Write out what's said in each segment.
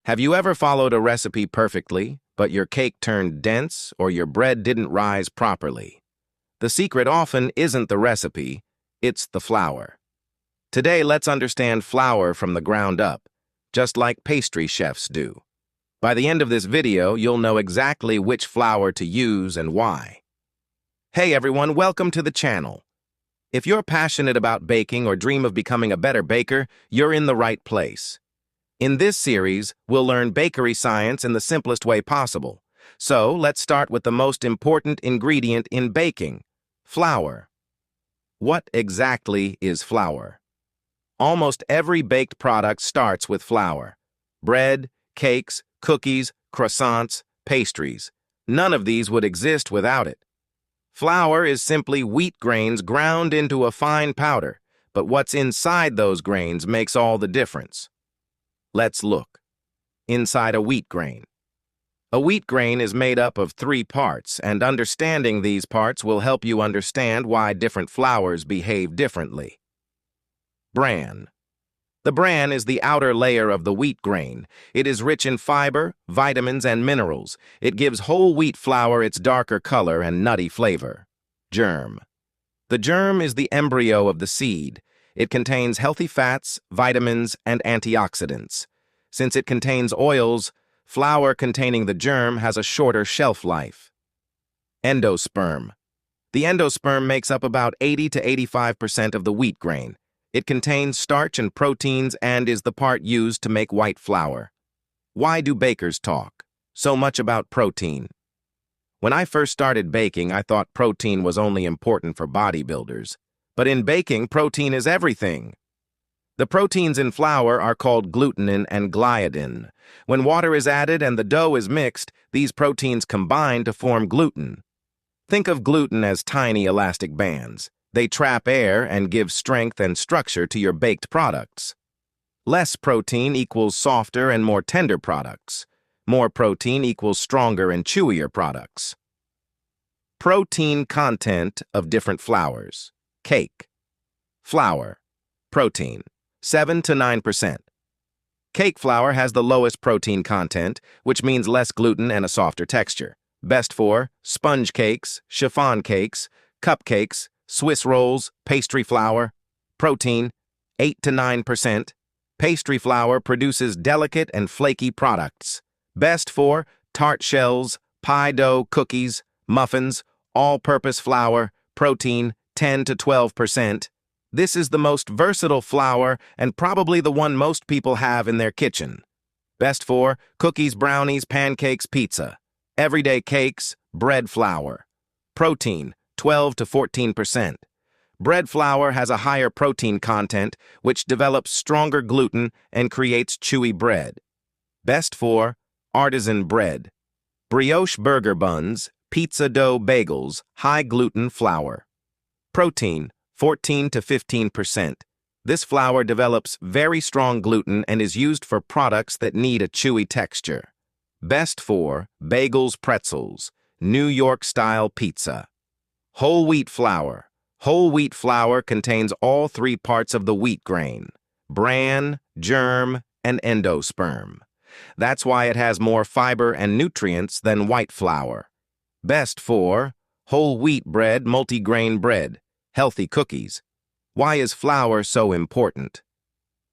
Have you ever followed a recipe perfectly, but your cake turned dense or your bread didn't rise properly? The secret often isn't the recipe, it's the flour. Today, let's understand flour from the ground up, just like pastry chefs do. By the end of this video, you'll know exactly which flour to use and why. Hey everyone, welcome to the channel. If you're passionate about baking or dream of becoming a better baker, you're in the right place. In this series, we'll learn bakery science in the simplest way possible. So, let's start with the most important ingredient in baking, flour. What exactly is flour? Almost every baked product starts with flour. Bread, cakes, cookies, croissants, pastries. None of these would exist without it. Flour is simply wheat grains ground into a fine powder, but what's inside those grains makes all the difference. Let's look. Inside a wheat grain. A wheat grain is made up of 3 parts, and understanding these parts will help you understand why different flours behave differently. Bran. The bran is the outer layer of the wheat grain. It is rich in fiber, vitamins, and minerals. It gives whole wheat flour its darker color and nutty flavor. Germ. The germ is the embryo of the seed. It contains healthy fats, vitamins, and antioxidants. Since it contains oils, flour containing the germ has a shorter shelf life. Endosperm. The endosperm makes up about 80 to 85% of the wheat grain. It contains starch and proteins and is the part used to make white flour. Why do bakers talk so much about protein? When I first started baking, I thought protein was only important for bodybuilders. But in baking, protein is everything. The proteins in flour are called gluten and gliadin. When water is added and the dough is mixed, these proteins combine to form gluten. Think of gluten as tiny elastic bands. They trap air and give strength and structure to your baked products. Less protein equals softer and more tender products. More protein equals stronger and chewier products. Protein content of different flours. Cake. Flour. Protein. 7 to 9%. Cake flour has the lowest protein content, which means less gluten and a softer texture. Best for sponge cakes, chiffon cakes, cupcakes, Swiss rolls, pastry flour. Protein, 8 to 9%. Pastry flour produces delicate and flaky products. Best for tart shells, pie dough, cookies, muffins, all-purpose flour. Protein, 10 to 12%. This is the most versatile flour and probably the one most people have in their kitchen. Best for cookies, brownies, pancakes, pizza. Everyday cakes, bread flour. Protein, 12 to 14%. Bread flour has a higher protein content, which develops stronger gluten and creates chewy bread. Best for artisan bread. Brioche burger buns, pizza dough bagels, high gluten flour. Protein, 14 to 15%. This flour develops very strong gluten and is used for products that need a chewy texture. Best for bagels, pretzels, New York-style pizza. Whole wheat flour. Whole wheat flour contains all 3 parts of the wheat grain: bran, germ, and endosperm. That's why it has more fiber and nutrients than white flour. Best for whole wheat bread, multigrain bread, healthy cookies. Why is flour so important?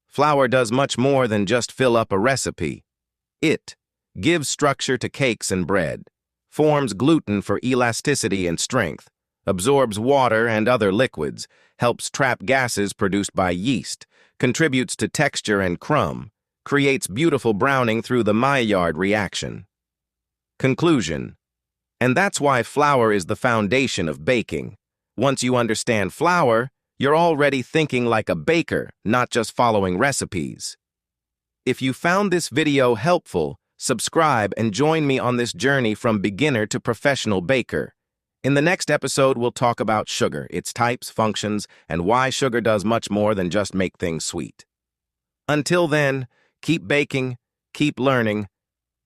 Flour does much more than just fill up a recipe. It gives structure to cakes and bread, forms gluten for elasticity and strength, absorbs water and other liquids, helps trap gases produced by yeast, contributes to texture and crumb, creates beautiful browning through the Maillard reaction. Conclusion. And that's why flour is the foundation of baking. Once you understand flour, you're already thinking like a baker, not just following recipes. If you found this video helpful, subscribe and join me on this journey from beginner to professional baker. In the next episode, we'll talk about sugar, its types, functions, and why sugar does much more than just make things sweet. Until then, keep baking, keep learning,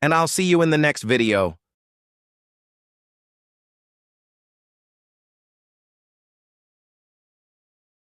and I'll see you in the next video.